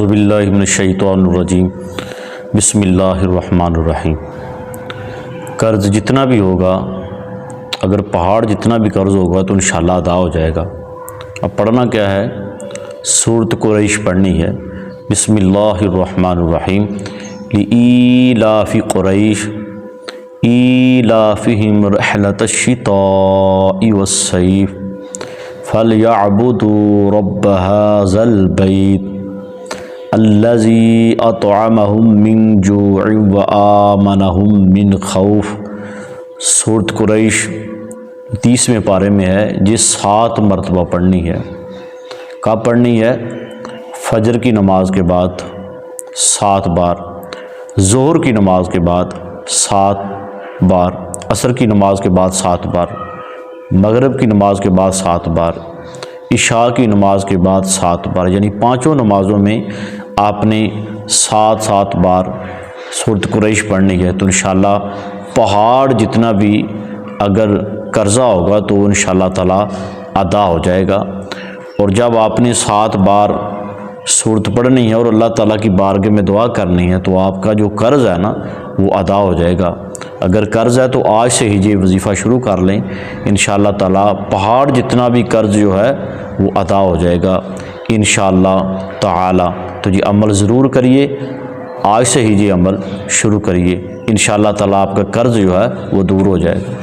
اعوذ باللہ من الشیطان الرجیم بسم اللہ الرحمن الرحیم۔ قرض جتنا بھی ہوگا، اگر پہاڑ جتنا بھی قرض ہوگا تو انشاءاللہ ادا ہو جائے گا۔ اب پڑھنا کیا ہے؟ سورۃ قریش پڑھنی ہے۔ بسم اللہ الرحمن الرحیم۔ لإیلاف قریش ایلافہم رحلۃ الشتاء والصیف فلیعبدوا رب ھذا البیت الذی اطعمہم من جوع وآمنہم من خوف۔ سورۃ قریش 30ویں پارے میں ہے، جس 7 مرتبہ پڑھنی ہے۔ کب پڑھنی ہے؟ فجر کی نماز کے بعد 7 بار، ظہر کی نماز کے بعد 7 بار، عصر کی نماز کے بعد 7 بار، مغرب کی نماز کے بعد 7 بار، عشاء کی نماز کے بعد 7 بار، یعنی 5 نمازوں میں آپ نے 7 بار سورۃ قریش پڑھنی ہے۔ تو انشاءاللہ پہاڑ جتنا بھی اگر قرضہ ہوگا تو انشاءاللہ تعالی ادا ہو جائے گا۔ اور جب آپ نے 7 بار سورت پڑھنی ہے اور اللہ تعالیٰ کی بارگاہ میں دعا کرنی ہے تو آپ کا جو قرض ہے نا وہ ادا ہو جائے گا۔ اگر قرض ہے تو آج سے ہی یہ وظیفہ شروع کر لیں، انشاءاللہ تعالیٰ پہاڑ جتنا بھی قرض جو ہے وہ ادا ہو جائے گا انشاءاللہ تعالیٰ۔ تو یہ عمل ضرور کریے، آج سے ہی یہ عمل شروع کریے، انشاءاللہ تعالیٰ آپ کا قرض جو ہے وہ دور ہو جائے گا۔